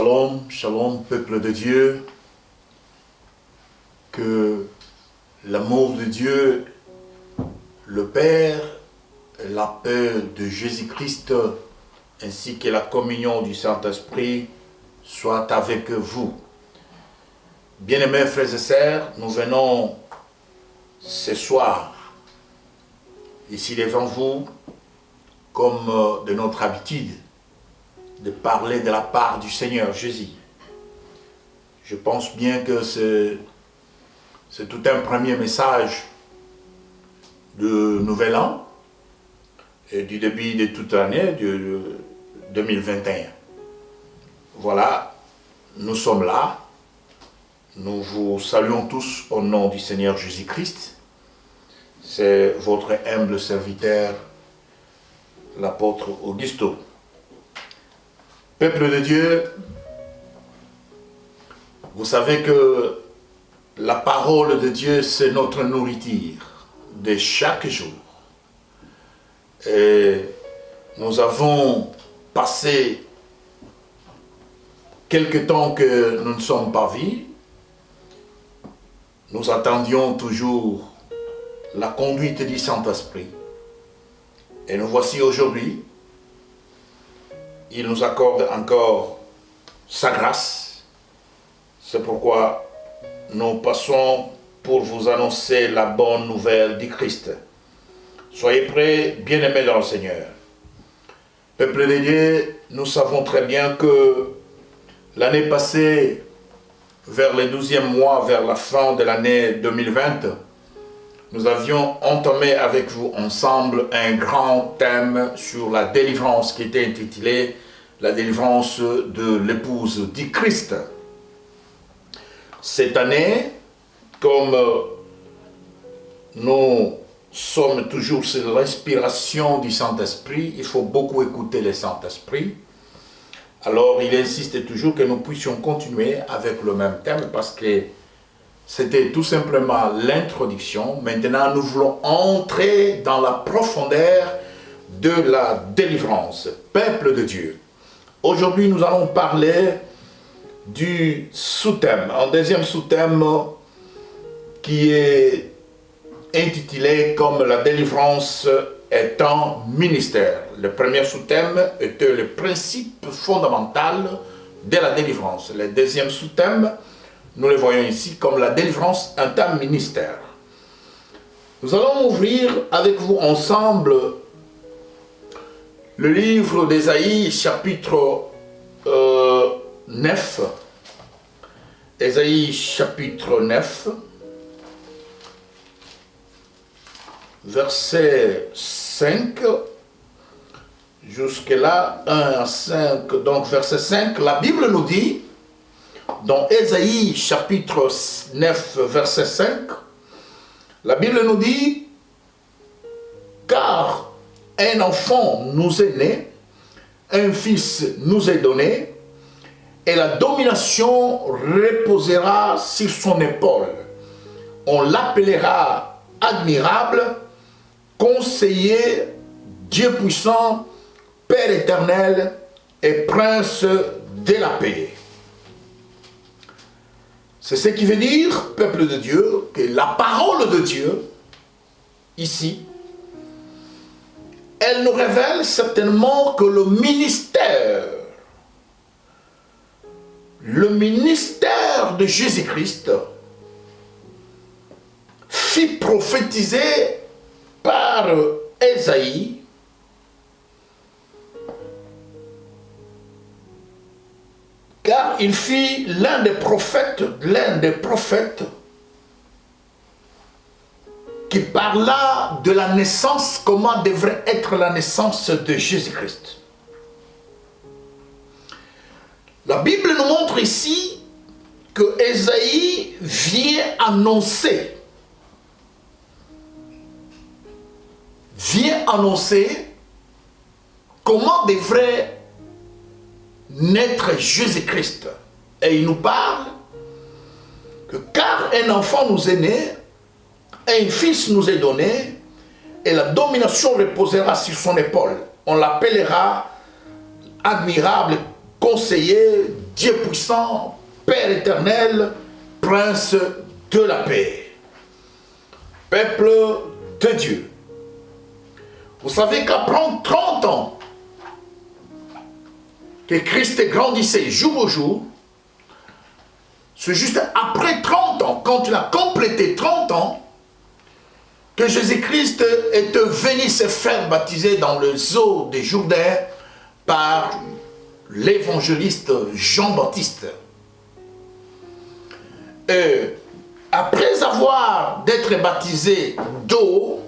Shalom, shalom, peuple de Dieu. Que l'amour de Dieu, le Père, la paix de Jésus-Christ, ainsi que la communion du Saint-Esprit, soient avec vous. Bien-aimés frères et sœurs, nous venons ce soir, ici devant vous, comme de notre habitude, de parler de la part du Seigneur Jésus. Je pense bien que c'est tout un premier message de Nouvel An et du début de toute l'année de 2021. Voilà, nous sommes là. Nous vous saluons tous au nom du Seigneur Jésus-Christ. C'est votre humble serviteur, l'apôtre Augusto. Peuple de Dieu, vous savez que la parole de Dieu, c'est notre nourriture de chaque jour. Et nous avons passé quelque temps que nous ne sommes pas vus. Nous attendions toujours la conduite du Saint-Esprit. Et nous voici aujourd'hui. Il nous accorde encore sa grâce. C'est pourquoi nous passons pour vous annoncer la bonne nouvelle du Christ. Soyez prêts, bien-aimés dans le Seigneur. Peuple de Dieu, nous savons très bien que l'année passée, vers le 12e mois, vers la fin de l'année 2020, nous avions entamé avec vous ensemble un grand thème sur la délivrance qui était intitulé « La délivrance de l'épouse du Christ ». Cette année, comme nous sommes toujours sur l'inspiration du Saint-Esprit, il faut beaucoup écouter le Saint-Esprit. Alors il insiste toujours que nous puissions continuer avec le même thème parce que c'était tout simplement l'introduction. Maintenant, nous voulons entrer dans la profondeur de la délivrance. Peuple de Dieu. Aujourd'hui, nous allons parler du sous-thème. Un deuxième sous-thème qui est intitulé comme la délivrance est un ministère. Le premier sous-thème était le principe fondamental de la délivrance. Le deuxième sous-thème, nous le voyons ici comme la délivrance est un ministère. Nous allons ouvrir avec vous ensemble le livre d'Ésaïe, chapitre 9. Ésaïe, chapitre 9, verset 5, jusque-là, 1 à 5, donc verset 5, la Bible nous dit, dans Ésaïe chapitre 9, verset 5, la Bible nous dit, car un enfant nous est né, un fils nous est donné, et la domination reposera sur son épaule. On l'appellera admirable, conseiller, Dieu puissant, Père éternel et prince de la paix. C'est ce qui veut dire, peuple de Dieu, que la parole de Dieu, ici, elle nous révèle certainement que le ministère de Jésus-Christ fut prophétisé par Ésaïe, car il fut l'un des prophètes qui parla de la naissance, comment devrait être la naissance de Jésus-Christ. La Bible nous montre ici que Ésaïe vient annoncer comment devrait naître Jésus-Christ. Et il nous parle que car un enfant nous est né, un fils nous est donné, et la domination reposera sur son épaule. On l'appellera admirable, conseiller, Dieu puissant, Père éternel, Prince de la paix. Peuple de Dieu. Vous savez qu'après 30 ans que Christ grandissait jour au jour, c'est juste après 30 ans, quand il a complété 30 ans, que Jésus-Christ est venu se faire baptiser dans les eaux des Jourdain par l'évangéliste Jean-Baptiste. Après avoir d'être baptisé d'eau,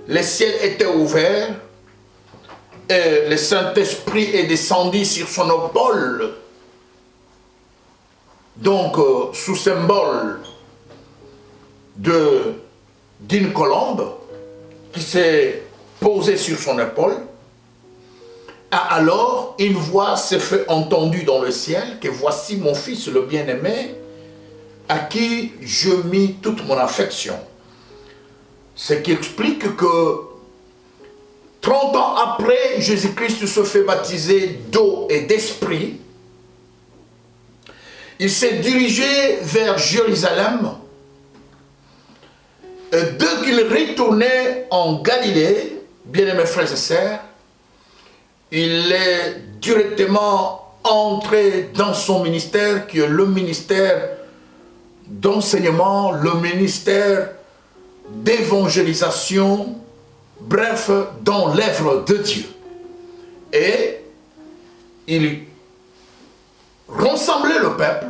le ciel était ouvert et le Saint-Esprit est descendu sur son épaule, donc sous symbole d'une colombe qui s'est posée sur son épaule. Alors une voix s'est fait entendue dans le ciel, que voici mon fils le bien-aimé, à qui je mis toute mon affection. Ce qui explique que 30 ans après, Jésus-Christ se fait baptiser d'eau et d'esprit. Il s'est dirigé vers Jérusalem. Et dès qu'il retournait en Galilée, bien-aimés frères et sœurs, il est directement entré dans son ministère, qui est le ministère d'enseignement, le ministère d'évangélisation, bref, dans l'œuvre de Dieu. Et il rassemblait le peuple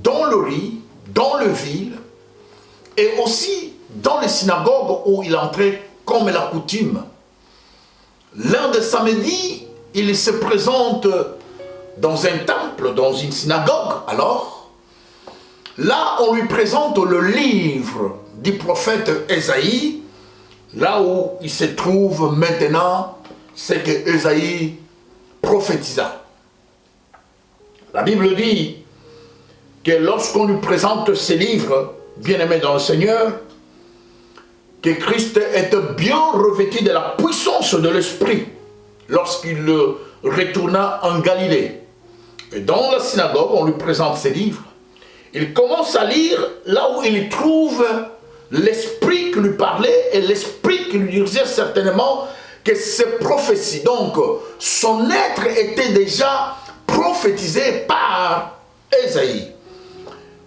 dans le riz, dans le ville, et aussi dans les synagogues où il entrait comme la coutume. L'un des samedis, il se présente dans un temple, dans une synagogue. Alors, là, on lui présente le livre du prophète Ésaïe, là où il se trouve maintenant, c'est que Ésaïe prophétisa. La Bible dit que lorsqu'on lui présente ces livres, bien-aimés dans le Seigneur, que Christ était bien revêtu de la puissance de l'Esprit lorsqu'il retourna en Galilée. Et dans la synagogue, on lui présente ces livres. Il commence à lire là où il trouve l'Esprit qui lui parlait et l'Esprit qui lui disait certainement que ces prophéties, donc son être était déjà prophétisé par Ésaïe.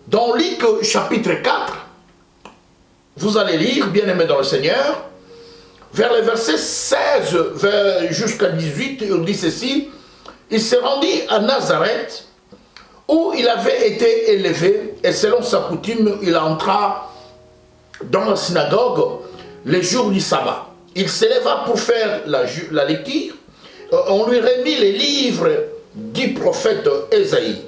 Dans Luc chapitre 4, vous allez lire, bien-aimés dans le Seigneur, vers les versets 16 jusqu'à 18, il dit ceci: il se rendit à Nazareth, où il avait été élevé, et selon sa coutume, il entra dans la synagogue les jours du sabbat. Il s'éleva pour faire la lecture. On lui remit les livres du prophète Ésaïe.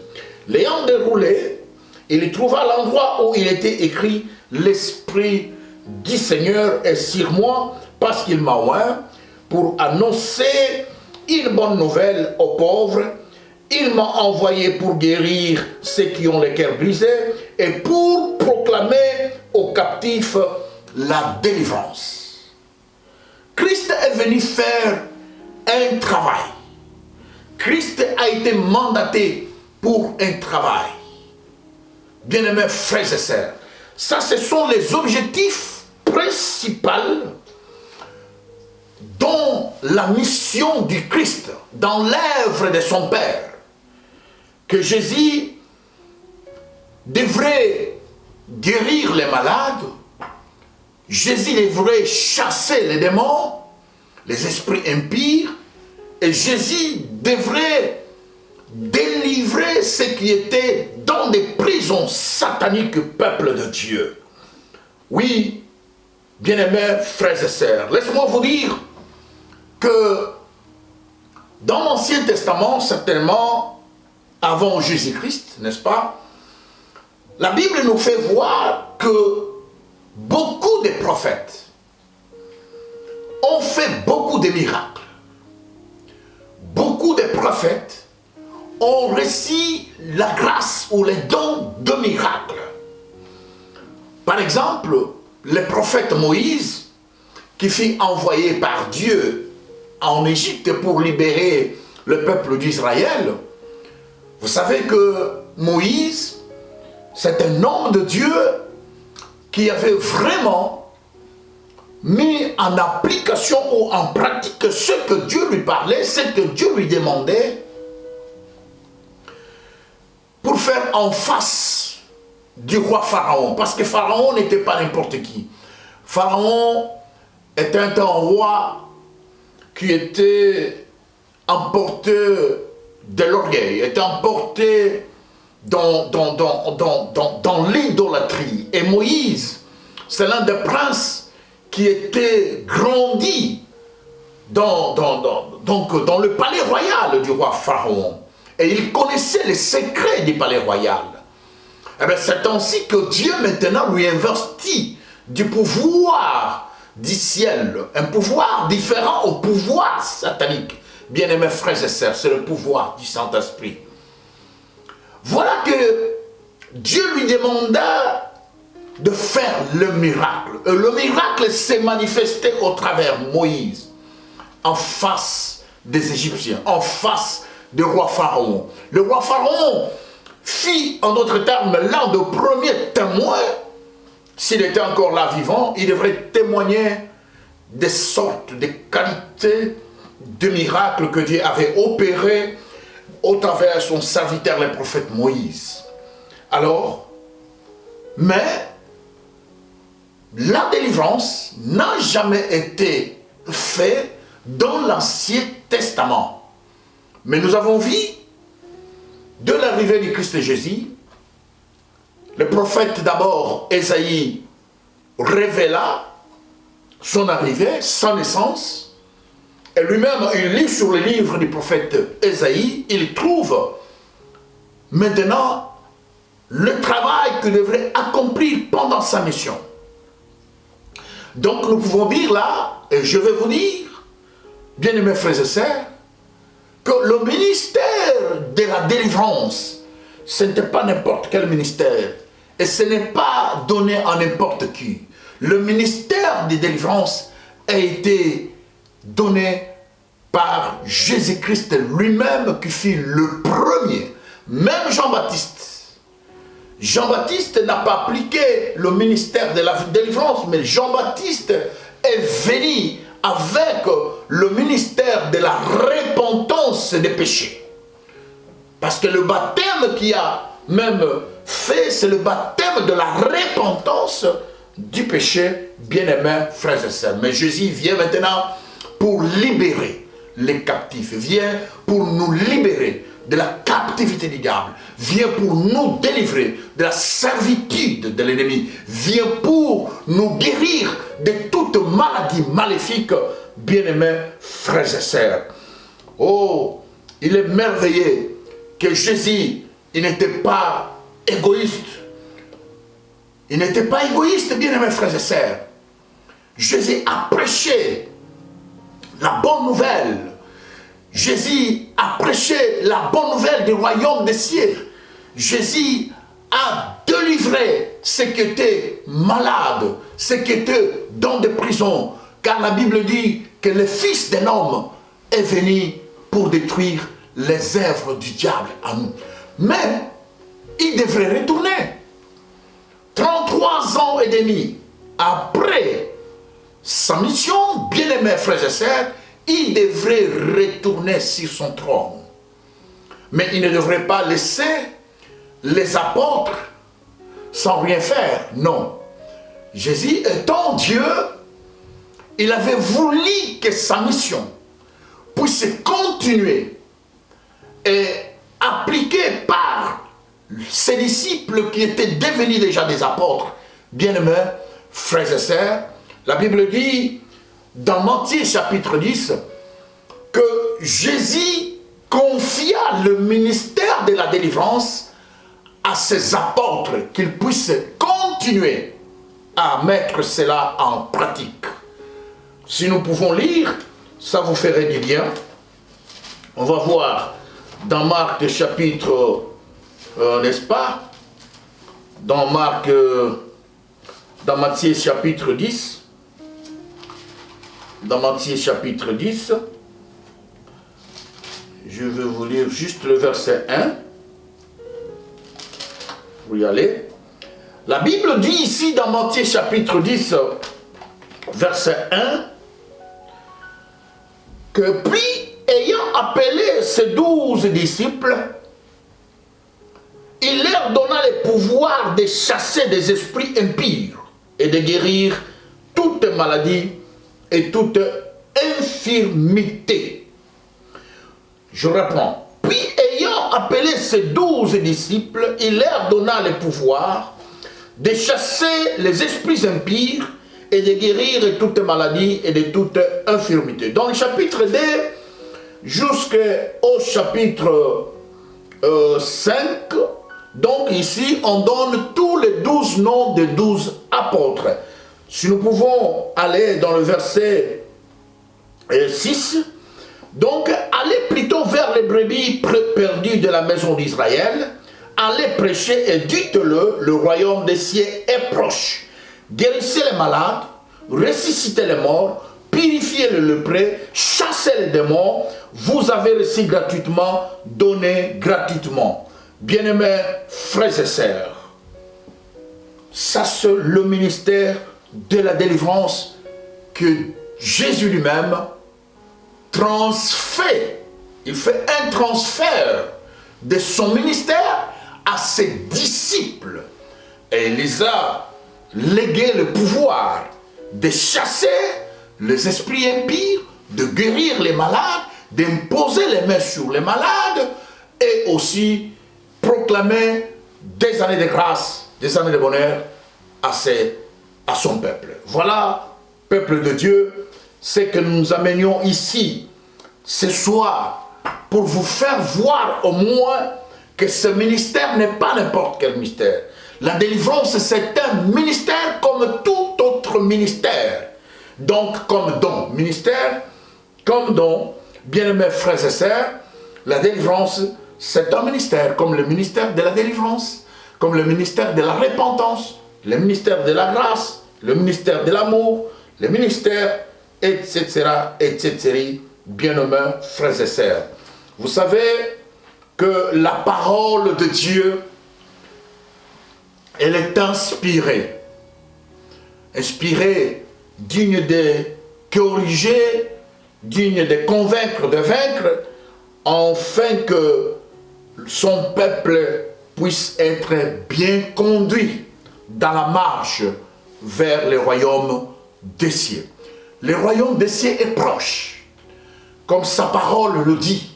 L'ayant déroulé, il trouva l'endroit où il était écrit: l'Esprit du Seigneur est sur moi, parce qu'il m'a oint pour annoncer une bonne nouvelle aux pauvres. Il m'a envoyé pour guérir ceux qui ont le cœur brisé et pour proclamer aux captifs la délivrance. Christ est venu faire un travail. Christ a été mandaté pour un travail. Bien-aimés frères et sœurs, ça, ce sont les objectifs principaux dans la mission du Christ, dans l'œuvre de son Père, que Jésus devrait guérir les malades, Jésus devrait chasser les démons, les esprits impurs, et Jésus devrait délivrer ceux qui étaient dans des prisons sataniques, peuple de Dieu. Oui, bien-aimés frères et sœurs, laissez-moi vous dire que dans l'Ancien Testament, certainement avant Jésus-Christ, n'est-ce pas, la Bible nous fait voir que beaucoup de prophètes ont fait beaucoup de miracles. Beaucoup de prophètes ont reçu la grâce ou les dons de miracles. Par exemple, le prophète Moïse, qui fut envoyé par Dieu en Égypte pour libérer le peuple d'Israël, Vous savez que Moïse, c'est un homme de Dieu qui avait vraiment mis en application ou en pratique ce que Dieu lui parlait, ce que Dieu lui demandait, pour faire en face du roi Pharaon. Parce que Pharaon n'était pas n'importe qui. Pharaon était un roi qui était emporté de l'orgueil, était emporté dans l'idolâtrie. Et Moïse, c'est l'un des princes qui était grandi dans le palais royal du roi Pharaon. Et il connaissait les secrets du palais royal. Et bien c'est ainsi que Dieu maintenant lui investit du pouvoir du ciel, un pouvoir différent au pouvoir satanique. Bien-aimés frères et sœurs, c'est le pouvoir du Saint-Esprit. Voilà que Dieu lui demanda de faire le miracle. Et le miracle s'est manifesté au travers de Moïse, en face des Égyptiens, en face du roi Pharaon. Le roi Pharaon fit, en d'autres termes, l'un des premiers témoins. S'il était encore là vivant, il devrait témoigner des sortes, des qualités de miracles que Dieu avait opérés au travers de son serviteur, le prophète Moïse. Alors, mais la délivrance n'a jamais été faite dans l'Ancien Testament. Mais nous avons vu, de l'arrivée du Christ Jésus, le prophète d'abord, Ésaïe, révéla son arrivée, sa naissance. Et lui-même, il lit sur le livre du prophète Ésaïe, il trouve maintenant le travail qu'il devrait accomplir pendant sa mission. Donc nous pouvons dire là, et je vais vous dire, bien-aimés frères et sœurs, que le ministère de la délivrance, ce n'était pas n'importe quel ministère. Et ce n'est pas donné à n'importe qui. Le ministère de délivrance a été donné par Jésus-Christ lui-même qui fut le premier. Même Jean-Baptiste. Jean-Baptiste n'a pas appliqué le ministère de la délivrance, mais Jean-Baptiste est venu avec le ministère de la repentance des péchés. Parce que le baptême qui a même fait, c'est le baptême de la repentance du péché, bien-aimés frères et sœurs. Mais Jésus vient maintenant pour libérer les captifs, vient pour nous libérer de la captivité du diable, vient pour nous délivrer de la servitude de l'ennemi, vient pour nous guérir de toute maladie maléfique, bien-aimés frères et sœurs. Oh, il est merveilleux que Jésus, il n'était pas égoïste. Il n'était pas égoïste, bien-aimés frères et sœurs. Jésus a prêché la bonne nouvelle. Jésus a prêché la bonne nouvelle du royaume des cieux. Jésus a délivré ceux qui étaient malades, ceux qui étaient dans des prisons. Car la Bible dit que le Fils de l'homme est venu pour détruire les œuvres du diable à nous. Mais il devrait retourner. 33 ans et demi après sa mission, bien-aimés frères et sœurs, il devrait retourner sur son trône. Mais il ne devrait pas laisser les apôtres sans rien faire. Non. Jésus étant Dieu, il avait voulu que sa mission puisse continuer et appliquée par ses disciples qui étaient devenus déjà des apôtres. Bien-aimés frères et sœurs, la Bible dit dans Matthieu chapitre 10 que Jésus confia le ministère de la délivrance à ses apôtres, qu'ils puissent continuer à mettre cela en pratique. Si nous pouvons lire, ça vous ferait du bien. On va voir dans Marc chapitre, n'est-ce pas? Dans Marc, dans Matthieu chapitre 10, dans Matthieu chapitre 10, je vais vous lire juste le verset 1. pour y aller. La Bible dit ici dans Matthieu chapitre 10, verset 1, que puis, ayant appelé ses 12 disciples, il leur donna le pouvoir de chasser des esprits impurs et de guérir toute maladie et toute infirmité. Je reprends. Puis, ayant appelé ses 12 disciples, il leur donna le pouvoir de chasser les esprits impurs et de guérir toute maladie et de toute infirmité. Dans le chapitre 2 jusqu'au chapitre 5, donc ici on donne tous les 12 noms des 12 apôtres. Si nous pouvons aller dans le verset 6, donc allez plutôt vers les brebis perdues de la maison d'Israël, allez prêcher et dites-le, le royaume des cieux est proche. Guérissez les malades, ressuscitez les morts, purifiez les lépreux, chassez les démons, vous avez reçu gratuitement, donnez gratuitement. Bien-aimés frères et sœurs, ça c'est le ministère de la délivrance que Jésus lui-même transfère. Il fait un transfert de son ministère à ses disciples. Et il les a légué le pouvoir de chasser les esprits impurs, de guérir les malades, d'imposer les mains sur les malades et aussi proclamer des années de grâce, des années de bonheur à son peuple. Voilà, peuple de Dieu, ce que nous amenions ici ce soir pour vous faire voir au moins que ce ministère n'est pas n'importe quel ministère. La délivrance, c'est un ministère comme tout autre ministère. Donc, comme don, ministère, comme don, bien-aimés frères et sœurs, la délivrance, c'est un ministère, comme le ministère de la délivrance, comme le ministère de la repentance, le ministère de la grâce, le ministère de l'amour, le ministère, etc., etc., bien-aimés frères et sœurs. Vous savez que la parole de Dieu, elle est inspirée. Inspirée, digne de corriger, digne de convaincre, de vaincre, afin que son peuple puisse être bien conduit dans la marche vers le royaume des cieux. Le royaume des cieux est proche, comme sa parole le dit.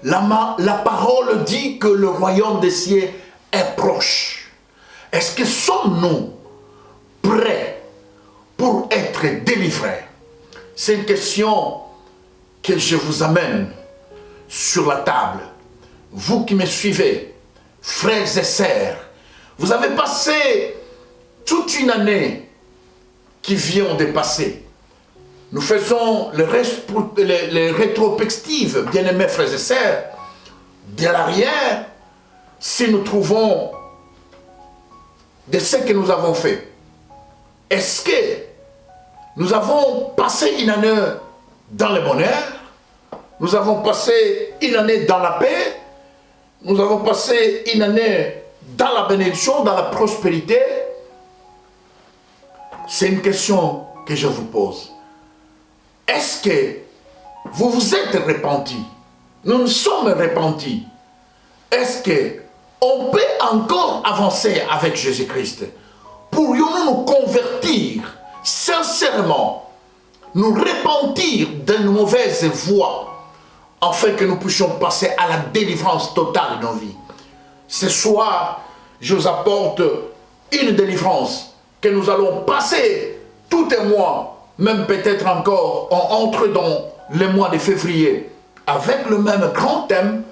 La parole dit que le royaume des cieux est proche. Est-ce que sommes-nous prêts pour être délivrés? C'est une question que je vous amène sur la table. Vous qui me suivez, frères et sœurs, vous avez passé toute une année qui vient de passer. Nous faisons les rétrospectives, bien-aimés frères et sœurs, de l'arrière, si nous trouvons de ce que nous avons fait. Est-ce que nous avons passé une année dans le bonheur? Nous avons passé une année dans la paix? Nous avons passé une année dans la bénédiction, dans la prospérité? C'est une question que je vous pose. Est-ce que vous vous êtes repentis? Nous nous sommes repentis. Est-ce qu'on peut encore avancer avec Jésus-Christ? Pourrions-nous nous convertir sincèrement, nous repentir de nos mauvaises voies, afin que nous puissions passer à la délivrance totale de nos vies? Ce soir, je vous apporte une délivrance que nous allons passer tout un mois, même peut-être encore, on entre dans le mois de février, avec le même grand thème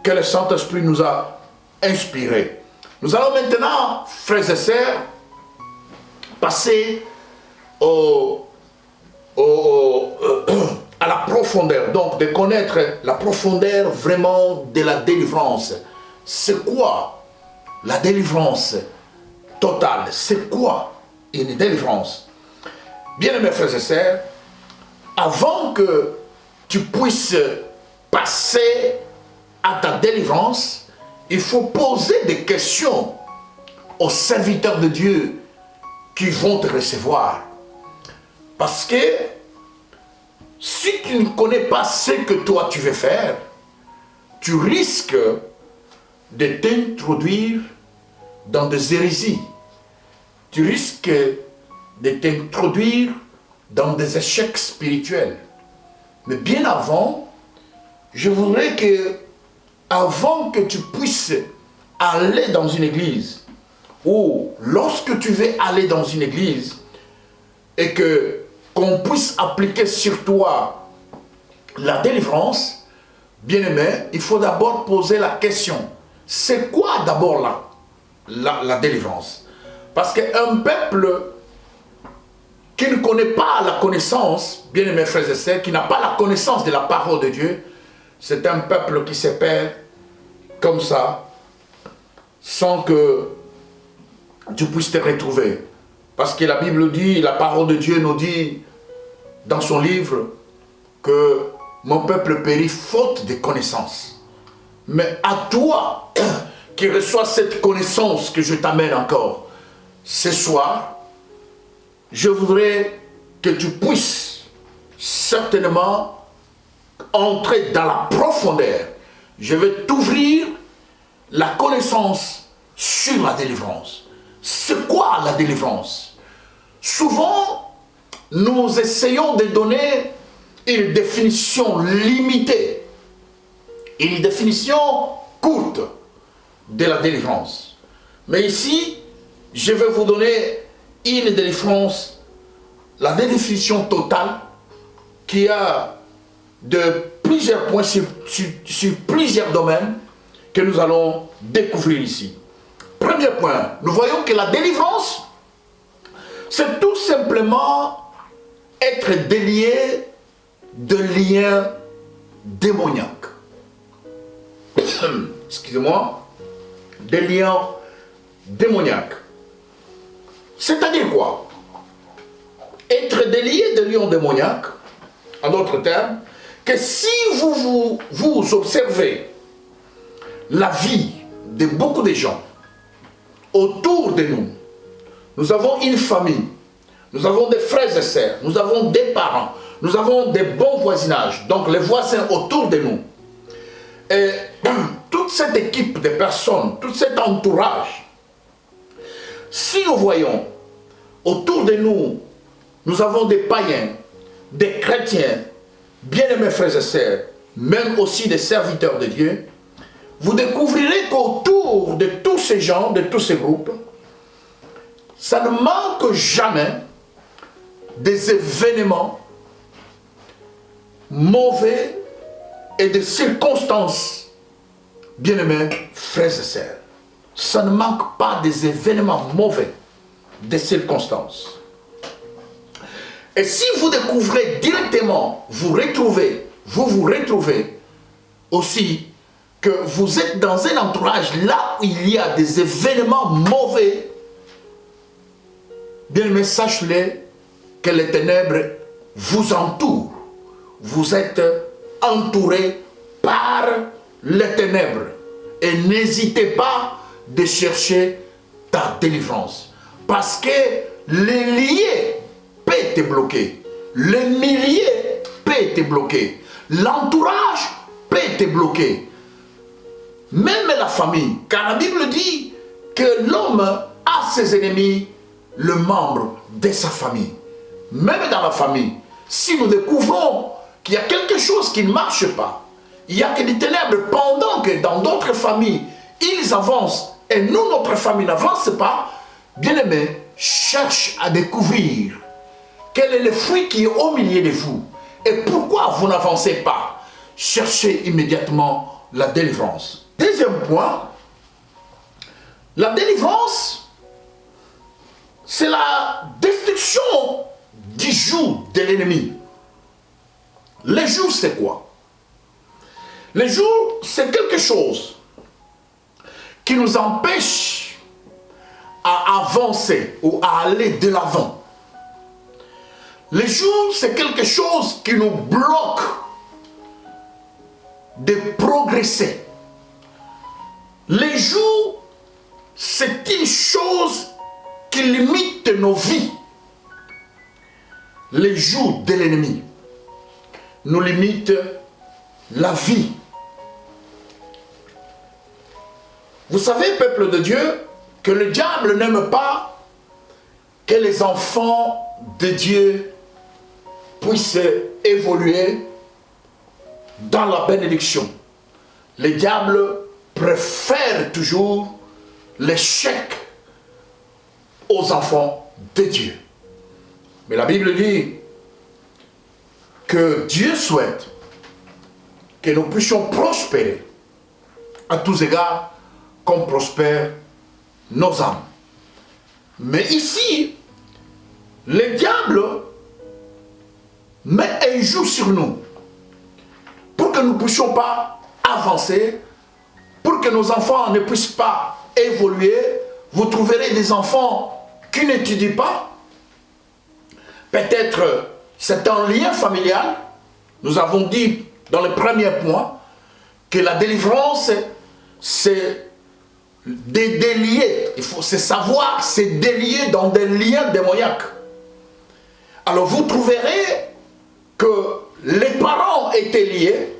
que le Saint-Esprit nous a inspiré. Nous allons maintenant, frères et sœurs, passer à la profondeur, donc de connaître la profondeur vraiment de la délivrance. C'est quoi la délivrance totale? C'est quoi une délivrance? Bien-aimés frères et sœurs, avant que tu puisses passer à ta délivrance, il faut poser des questions aux serviteurs de Dieu qui vont te recevoir. Parce que si tu ne connais pas ce que toi tu veux faire, tu risques de t'introduire dans des hérésies. Tu risques de t'introduire dans des échecs spirituels. Mais bien avant, je voudrais que, avant que tu puisses aller dans une église, ou lorsque tu veux aller dans une église, et que qu'on puisse appliquer sur toi la délivrance, bien-aimé, il faut d'abord poser la question. C'est quoi d'abord la délivrance? Parce qu'un peuple qui ne connaît pas la connaissance, bien-aimés frères et sœurs, qui n'a pas la connaissance de la parole de Dieu, c'est un peuple qui se perd comme ça, sans que tu puisses te retrouver. Parce que la Bible dit, la parole de Dieu nous dit dans son livre que mon peuple périt faute de connaissance. Mais à toi qui reçois cette connaissance que je t'amène encore ce soir, je voudrais que tu puisses certainement entrer dans la profondeur. Je vais t'ouvrir la connaissance sur la délivrance. C'est quoi la délivrance? Souvent, nous essayons de donner une définition limitée, une définition courte de la délivrance. Mais ici, je vais vous donner une délivrance, la définition totale qui a de plusieurs points sur plusieurs domaines que nous allons découvrir ici. Premier point, nous voyons que la délivrance, c'est tout simplement être délié de liens démoniaques. Excusez-moi, des liens démoniaques. C'est-à-dire quoi? Être délié de liens démoniaques, en d'autres termes, que si vous observez la vie de beaucoup de gens autour de nous, nous avons une famille, nous avons des frères et sœurs, nous avons des parents, nous avons des bons voisinages, donc les voisins autour de nous. Et toute cette équipe de personnes, tout cet entourage, si nous voyons autour de nous, nous avons des païens, des chrétiens, bien-aimés frères et sœurs, même aussi des serviteurs de Dieu, vous découvrirez qu'autour de tous ces gens, de tous ces groupes, ça ne manque jamais des événements mauvais et des circonstances, bien-aimés frères et sœurs. Ça ne manque pas des événements mauvais, des circonstances. Et si vous découvrez directement, vous vous retrouvez aussi que vous êtes dans un entourage là où il y a des événements mauvais, bien aimé, sachez-le que les ténèbres vous entourent. Vous êtes entouré par les ténèbres. Et n'hésitez pas de chercher ta délivrance. Parce que les liés peut être bloqué. Les milliers peut être bloqué. L'entourage peut être bloqué. Même la famille. Car la Bible dit que l'homme a ses ennemis, le membre de sa famille. Même dans la famille, si nous découvrons qu'il y a quelque chose qui ne marche pas, il y a que des ténèbres pendant que dans d'autres familles, ils avancent et nous, notre famille n'avance pas, bien aimé, cherche à découvrir quel est le fruit qui est au milieu de vous et pourquoi vous n'avancez pas. Cherchez immédiatement la délivrance. Deuxième point, la délivrance, c'est la destruction du joug de l'ennemi. Le joug, c'est quoi? Le joug, c'est quelque chose qui nous empêche à avancer ou à aller de l'avant. Le joug, c'est quelque chose qui nous bloque de progresser. Les jougs, c'est une chose qui limite nos vies. Les jougs de l'ennemi nous limitent la vie. Vous savez, peuple de Dieu, que le diable n'aime pas que les enfants de Dieu puissent évoluer dans la bénédiction. Le diable préfère toujours l'échec aux enfants de Dieu. Mais la Bible dit que Dieu souhaite que nous puissions prospérer à tous égards comme prospèrent nos âmes. Mais ici, le diable met un joug sur nous pour que nous ne puissions pas avancer, pour que nos enfants ne puissent pas évoluer. Vous trouverez des enfants qui n'étudient pas. Peut-être c'est un lien familial. Nous avons dit dans le premier point que la délivrance, c'est de délier. Il faut savoir se délier dans des liens démoniaques. Alors vous trouverez que les parents étaient liés.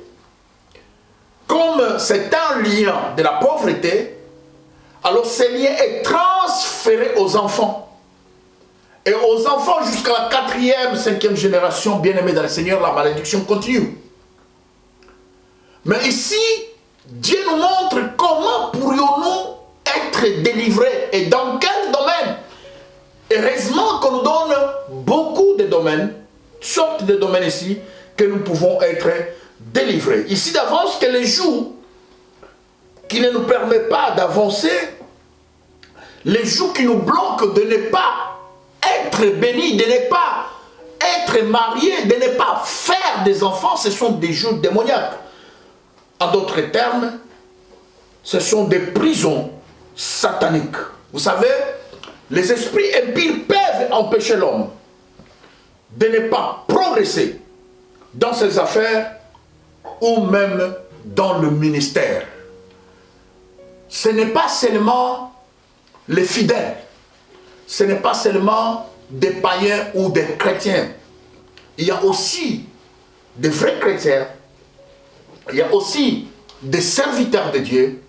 Comme c'est un lien de la pauvreté, alors ce lien est transféré aux enfants. Et aux enfants jusqu'à la 4e, 5e génération, bien-aimés dans le Seigneur, la malédiction continue. Mais ici, Dieu nous montre comment pourrions-nous être délivrés et dans quel domaine. Heureusement qu'on nous donne beaucoup de domaines, sortes de domaines ici, que nous pouvons être délivrés. Ici d'avance que les jours qui ne nous permettent pas d'avancer, les jours qui nous bloquent de ne pas être bénis, de ne pas être mariés, de ne pas faire des enfants, ce sont des jours démoniaques. En d'autres termes, ce sont des prisons sataniques. Vous savez, les esprits impies peuvent empêcher l'homme de ne pas progresser dans ses affaires ou même dans le ministère. Ce n'est pas seulement les fidèles, ce n'est pas seulement des païens ou des chrétiens. Il y a aussi des vrais chrétiens, il y a aussi des serviteurs de Dieu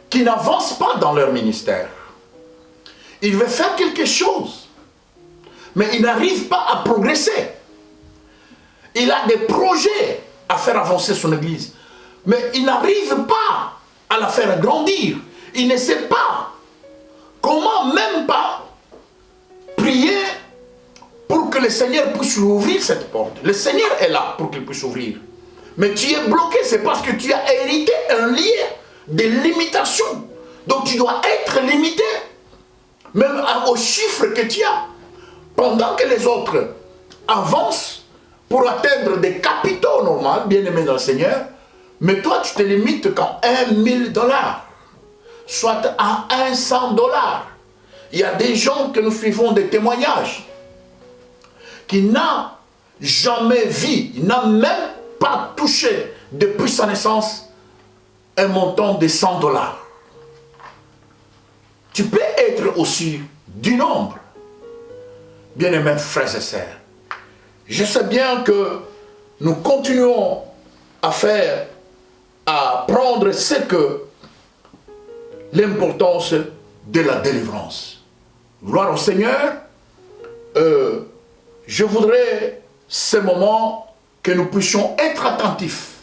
qui n'avancent pas dans leur ministère. Ils veulent faire quelque chose, mais ils n'arrivent pas à progresser. Il a des projets à faire avancer son église, mais il n'arrive pas à la faire grandir. Il ne sait pas comment, même pas prier pour que le Seigneur puisse lui ouvrir cette porte. Le Seigneur est là pour qu'il puisse ouvrir. Mais tu es bloqué, c'est parce que tu as hérité un lien de limitation. Donc tu dois être limité, même aux chiffres que tu as. Pendant que les autres avancent pour atteindre des capitaux normaux, bien aimés dans le Seigneur, mais toi tu te limites qu'à 1 000 $, soit à 100 $. Il y a des gens que nous suivons des témoignages qui n'ont jamais vu, n'a même pas touché depuis sa naissance un montant de 100 $. Tu peux être aussi du nombre. Bien-aimés frères et sœurs, je sais bien que nous continuons à faire, à prendre ce que l'importance de la délivrance. Gloire au Seigneur. Je voudrais ce moment que nous puissions être attentifs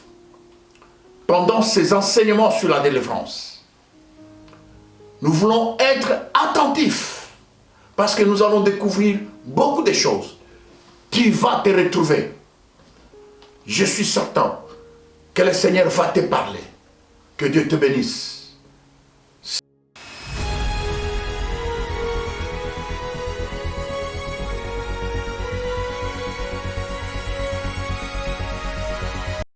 pendant ces enseignements sur la délivrance. Nous voulons être attentifs parce que nous allons découvrir beaucoup de choses. Tu vas te retrouver. Je suis certain que le Seigneur va te parler. Que Dieu te bénisse.